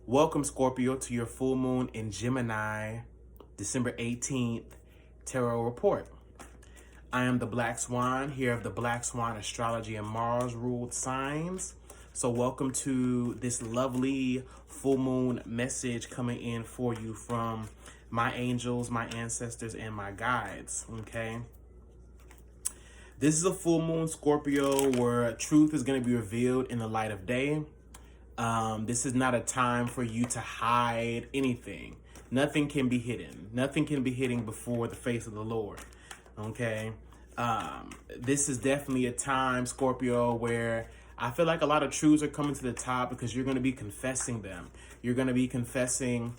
Welcome, Scorpio, to your full moon in Gemini, December 18th tarot report. I am the Black Swan, here of the Black Swan Astrology and Mars ruled signs. So welcome to this lovely full moon message coming in for you from my angels, my ancestors, and my guides, okay? This is a full moon, Scorpio, where truth is going to be revealed in the light of day. This is not a time for you to hide anything. Nothing can be hidden. Nothing can be hidden before the face of the Lord. Okay. This is definitely a time, Scorpio, where I feel like a lot of truths are coming to the top because you're going to be confessing them. You're going to be confessing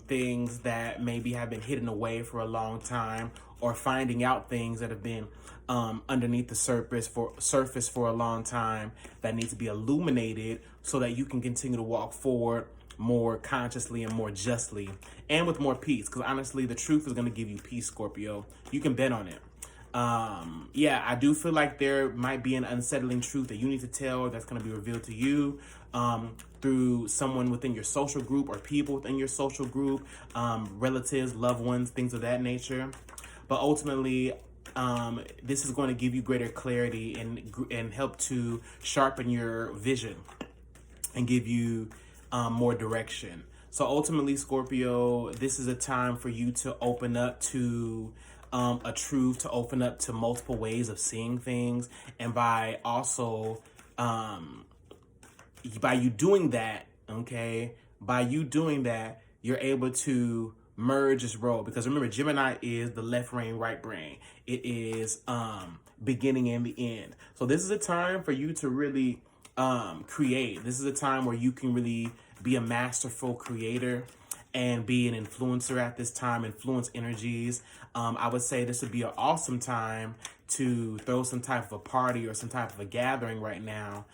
things that maybe have been hidden away for a long time, or finding out things that have been underneath the surface for a long time that need to be illuminated so that you can continue to walk forward more consciously and more justly and with more peace. Because honestly, the truth is going to give you peace, Scorpio. You can bet on it. Yeah, I do feel like there might be an unsettling truth that you need to tell that's going to be revealed to you through someone within your social group or people within your social group, relatives, loved ones, things of that nature. But ultimately, this is going to give you greater clarity and help to sharpen your vision and give you more direction. So ultimately, Scorpio, this is a time for you to open up to a truth, to open up to multiple ways of seeing things. And by also, by you doing that, okay, by you doing that, you're able to merge this role. Because remember, Gemini is the left brain, right brain. It is beginning and the end. So this is a time for you to really create. This is a time where you can really be a masterful creator and be an influencer at this time, influence energies. I would say this would be an awesome time to throw some type of a party or some type of a gathering right now,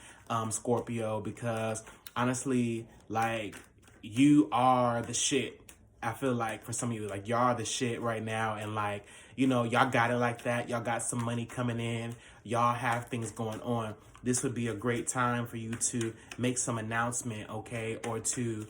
Scorpio, because honestly, like, you are the shit. I feel like for some of you, like, y'all are the shit right now. And like, you know, y'all got it like that. Y'all got some money coming in. Y'all have things going on. This would be a great time for you to make some announcement, okay? Or to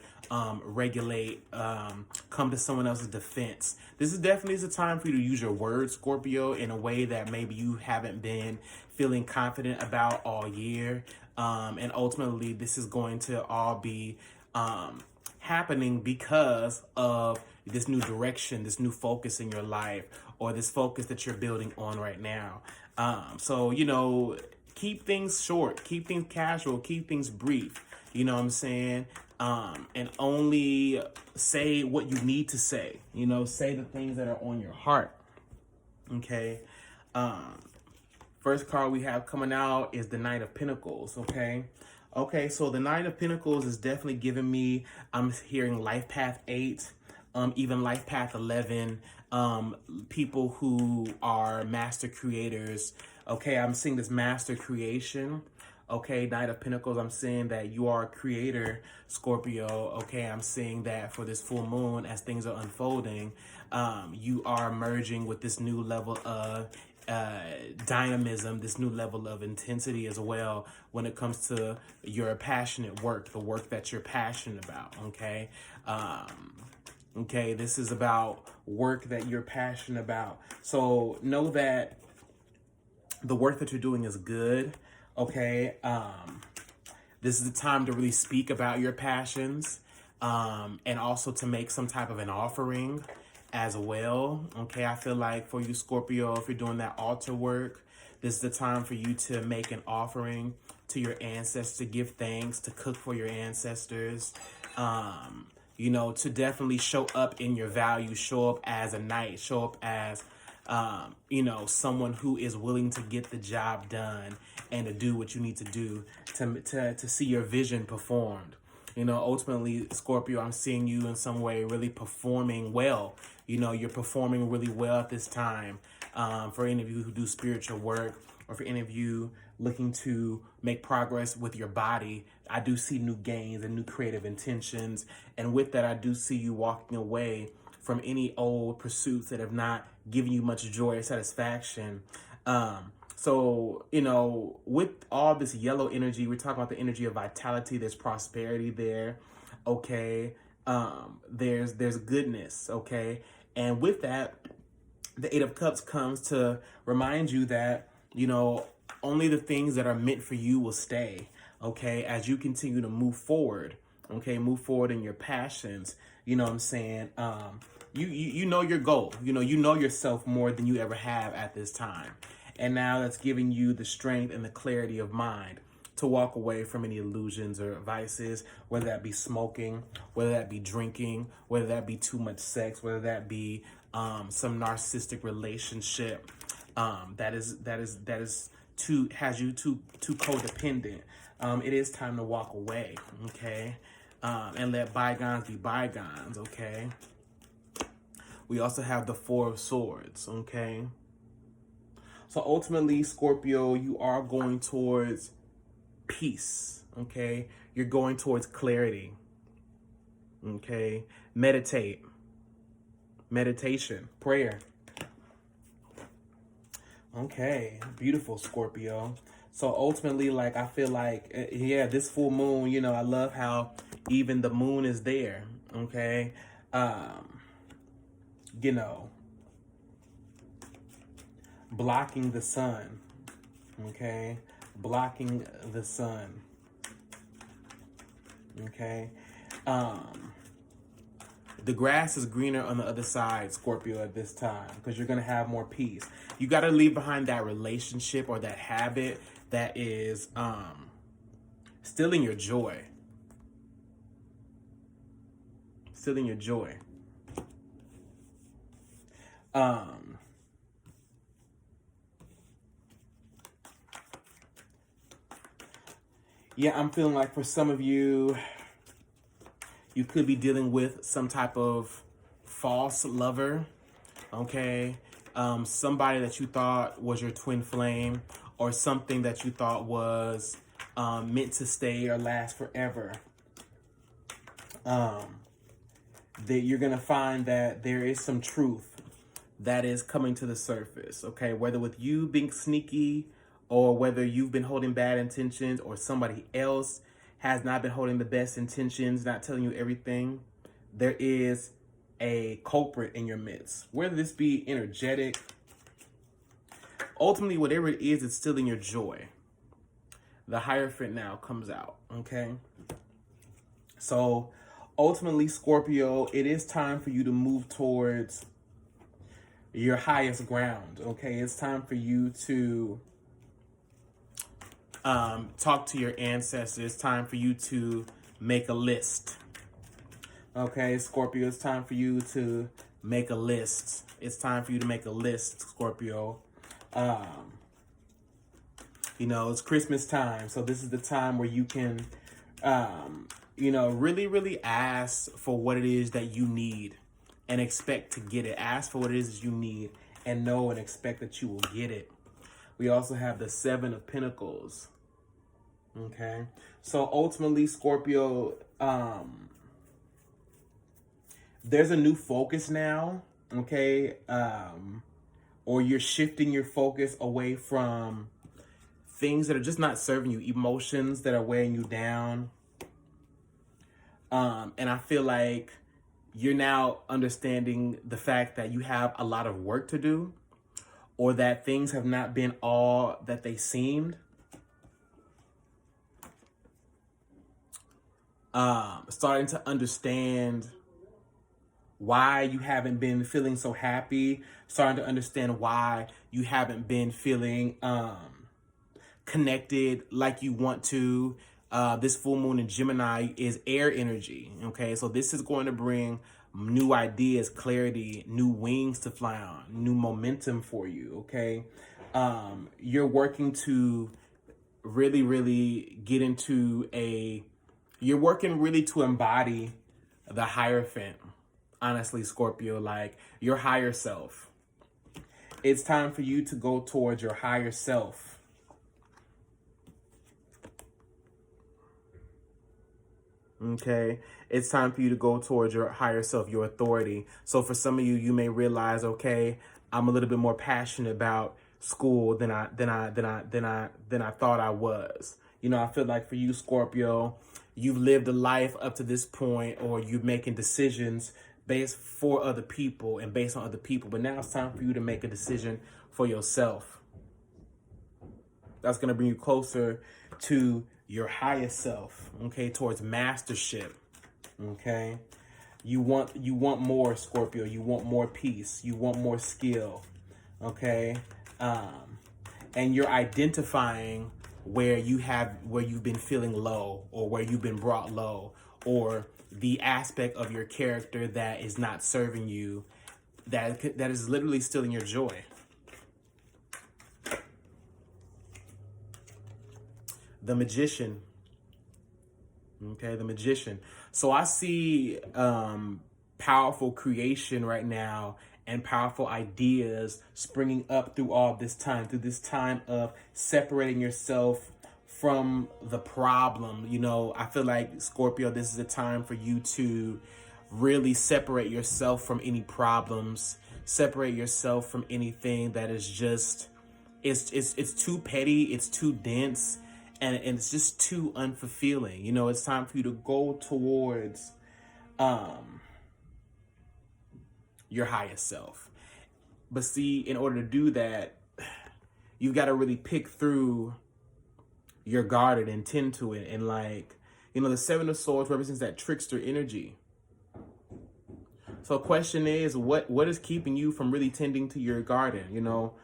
regulate, come to someone else's defense. This is definitely a time for you to use your words, Scorpio, in a way that maybe you haven't been feeling confident about all year. And ultimately, this is going to all be happening because of this new direction, this new focus in your life, or this focus that you're building on right now. So, you know, keep things short, keep things casual, keep things brief. You know what I'm saying? And only say what you need to say. You know, say the things that are on your heart. Okay. First card we have coming out is the Knight of Pentacles. Okay. Okay, so the Knight of Pentacles is definitely giving me, I'm hearing Life Path 8, even Life Path 11, people who are master creators. Okay, I'm seeing this master creation. Okay, Knight of Pentacles, I'm seeing that you are a creator, Scorpio. Okay, I'm seeing that for this full moon as things are unfolding, you are emerging with this new level of dynamism, this new level of intensity as well when it comes to your passionate work, the work that you're passionate about, okay? Okay, this is about work that you're passionate about. So know that the work that you're doing is good, okay? This is the time to really speak about your passions, and also to make some type of an offering as well. Okay, I feel like for you, Scorpio, if you're doing that altar work, this is the time for you to make an offering to your ancestors, to give thanks, to cook for your ancestors, you know, to definitely show up in your values, show up as a knight, show up as, you know, someone who is willing to get the job done and to do what you need to do to see your vision performed. You know, ultimately, Scorpio, I'm seeing you in some way really performing well. You know, you're performing really well at this time. For any of you who do spiritual work, or for any of you looking to make progress with your body, I do see new gains and new creative intentions. And with that, I do see you walking away from any old pursuits that have not given you much joy or satisfaction. So, you know, with all this yellow energy, we're talking about the energy of vitality, there's prosperity there. okay? There's goodness, okay? And with that, the Eight of Cups comes to remind you that, you know, only the things that are meant for you will stay, okay? As you continue to move forward, okay? Move forward in your passions, you know what I'm saying? You know your goal, you know yourself more than you ever have at this time. And now that's giving you the strength and the clarity of mind to walk away from any illusions or vices, whether that be smoking, whether that be drinking, whether that be too much sex, whether that be some narcissistic relationship has you too codependent. It is time to walk away, okay, and let bygones be bygones, okay. We also have the Four of Swords, okay. So ultimately, Scorpio, you are going towards peace, okay? You're going towards clarity, okay? Meditation, prayer. Okay, beautiful, Scorpio. So ultimately, like, I feel like, yeah, this full moon, you know, I love how even the moon is there, okay? You know, blocking the sun, okay? Blocking the sun, okay? The grass is greener on the other side, Scorpio, at this time, because you're going to have more peace. You got to leave behind that relationship or that habit that is stealing your joy. Stealing your joy. Yeah, I'm feeling like for some of you, you could be dealing with some type of false lover, okay? Somebody that you thought was your twin flame, or something that you thought was meant to stay or last forever. That you're going to find that there is some truth that is coming to the surface, okay? Whether with you being sneaky, or whether you've been holding bad intentions, or somebody else has not been holding the best intentions, not telling you everything, there is a culprit in your midst. Whether this be energetic, ultimately, whatever it is, it's stealing your joy. The Hierophant now comes out, okay? So ultimately, Scorpio, it is time for you to move towards your highest ground, okay? It's time for you to talk to your ancestors. It's time for you to make a list. Okay, Scorpio, it's time for you to make a list. It's time for you to make a list, Scorpio. You know, it's Christmas time, so this is the time where you can, you know, really, really ask for what it is that you need and expect to get it. Ask for what it is that you need and know and expect that you will get it. We also have the Seven of Pentacles. Okay, so ultimately, Scorpio, there's a new focus now, okay? Or you're shifting your focus away from things that are just not serving you, emotions that are weighing you down. And I feel like you're now understanding the fact that you have a lot of work to do, or that things have not been all that they seemed. Starting to understand why you haven't been feeling so happy, starting to understand why you haven't been feeling connected like you want to. This full moon in Gemini is air energy, okay? So this is going to bring new ideas, clarity, new wings to fly on, new momentum for you, okay? You're working to really, really get into you're working really to embody the Hierophant, honestly, Scorpio, like your higher self. It's time for you to go towards your higher self. Okay, it's time for you to go towards your higher self, your authority. So for some of you, you may realize, okay, I'm a little bit more passionate about school than I thought I was. You know, I feel like for you, Scorpio, you've lived a life up to this point, or you're making decisions based for other people and based on other people. But now it's time for you to make a decision for yourself. That's going to bring you closer to your highest self, okay, towards mastership, okay? You want more, Scorpio. You want more peace. You want more skill, okay? And you're identifying where you've been feeling low, or where you've been brought low, or the aspect of your character that is not serving you, that is literally stealing your joy. The Magician. Okay, the Magician. So I see powerful creation right now and powerful ideas springing up through all this time, through this time of separating yourself from the problem. You know, I feel like, Scorpio, this is a time for you to really separate yourself from any problems, separate yourself from anything that is just, it's too petty, it's too dense, and it's just too unfulfilling. You know, it's time for you to go towards your highest self. But see, in order to do that, you got to really pick through your garden and tend to it. And like, you know, the Seven of Swords represents that trickster energy. So the question is, what is keeping you from really tending to your garden? You know,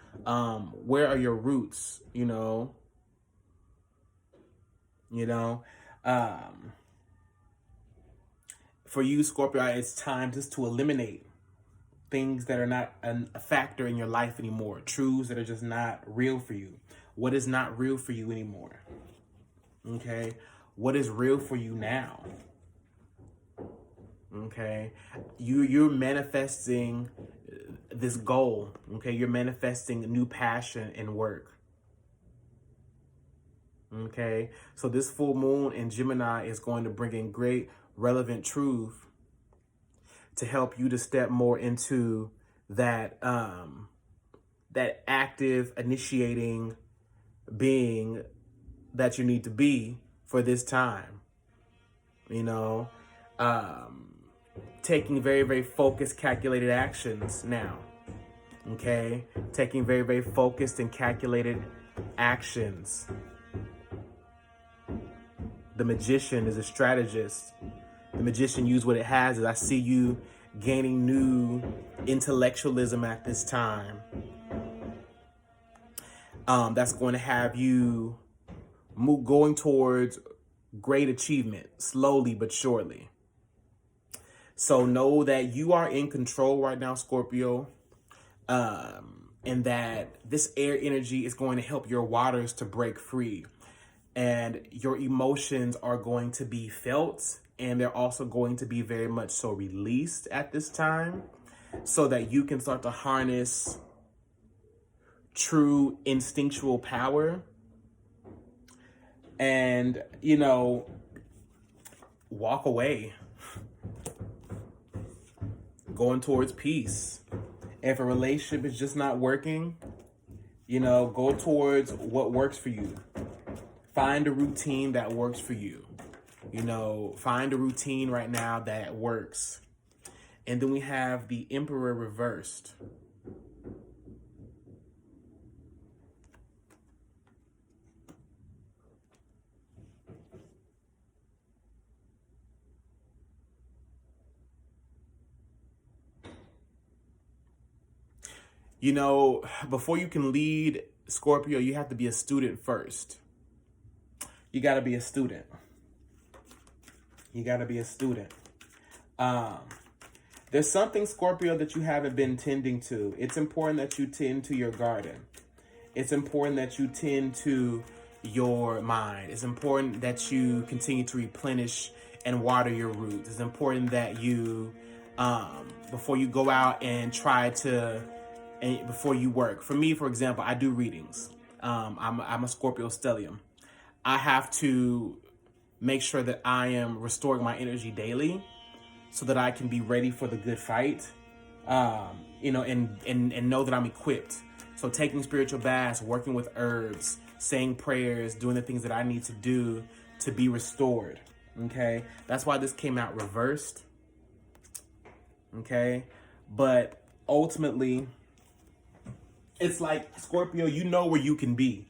where are your roots? For you, Scorpio, it's time just to eliminate things that are not a factor in your life anymore. Truths that are just not real for you. What is not real for you anymore? Okay. What is real for you now? Okay. You're manifesting this goal. Okay. You're manifesting a new passion and work. Okay. So this full moon in Gemini is going to bring in great relevant truth to help you to step more into that that active, initiating being that you need to be for this time. Taking very, very focused, calculated actions now. Okay? Taking very, very focused and calculated actions. The Magician is a strategist. The Magician used what it has. Is I see you gaining new intellectualism at this time. That's going to have you going towards great achievement, slowly but surely. So know that you are in control right now, Scorpio, and that this air energy is going to help your waters to break free. And your emotions are going to be felt, and they're also going to be very much so released at this time, so that you can start to harness true instinctual power and, walk away, going towards peace. If a relationship is just not working, go towards what works for you. Find a routine that works for you. Find a routine right now that works. And then we have the Emperor reversed. Before you can lead, Scorpio, you have to be a student first. You got to be a student. You got to be a student. There's something, Scorpio, that you haven't been tending to. It's important that you tend to your garden. It's important that you tend to your mind. It's important that you continue to replenish and water your roots. It's important that you, before you go out and before you work. For me, for example, I do readings. I'm a Scorpio stellium. I have to make sure that I am restoring my energy daily so that I can be ready for the good fight, and know that I'm equipped. So taking spiritual baths, working with herbs, saying prayers, doing the things that I need to do to be restored. Okay, that's why this came out reversed. Okay, but ultimately, it's like, Scorpio, you know where you can be,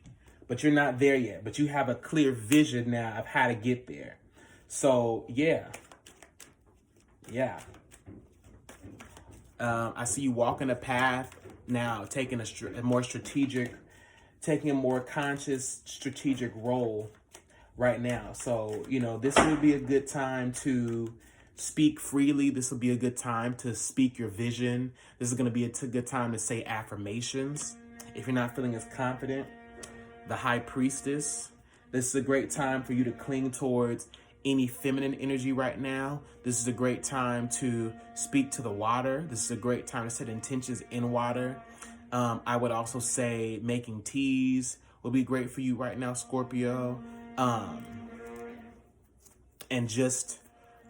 but you're not there yet. But you have a clear vision now of how to get there. So, yeah. I see you walking a path now, taking a more strategic, taking a more conscious, strategic role right now. So, you know, this would be a good time to speak freely. This will be a good time to speak your vision. This is going to be a good time to say affirmations. If you're not feeling as confident, the High Priestess, this is a great time for you to cling towards any feminine energy right now. This is a great time to speak to the water. This is a great time to set intentions in water. I would also say making teas will be great for you right now, Scorpio. And just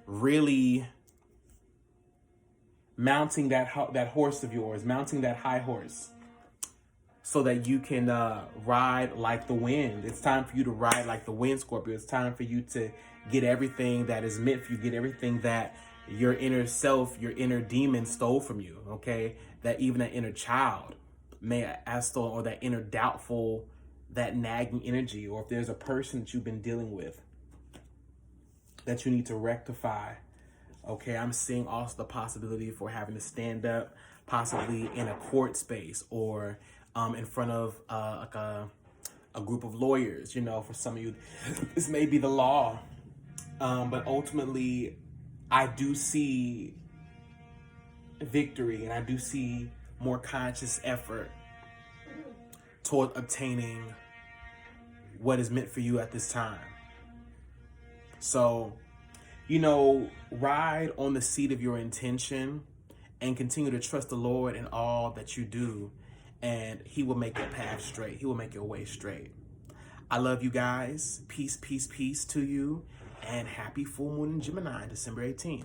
really mounting that horse of yours, mounting that high horse, so that you can ride like the wind. It's time for you to ride like the wind, Scorpio. It's time for you to get everything that is meant for you, get everything that your inner self, your inner demon stole from you, okay? That even that inner child may have stolen, or that inner doubtful, that nagging energy, or if there's a person that you've been dealing with that you need to rectify, okay? I'm seeing also the possibility for having to stand up, possibly in a court space, or in front of like a group of lawyers. You know, for some of you, this may be the law. But ultimately, I do see victory, and I do see more conscious effort toward obtaining what is meant for you at this time. So, you know, ride on the seat of your intention and continue to trust the Lord in all that you do, and He will make your path straight. He will make your way straight. I love you guys. Peace, peace, peace to you. And happy full moon in Gemini, December 18th.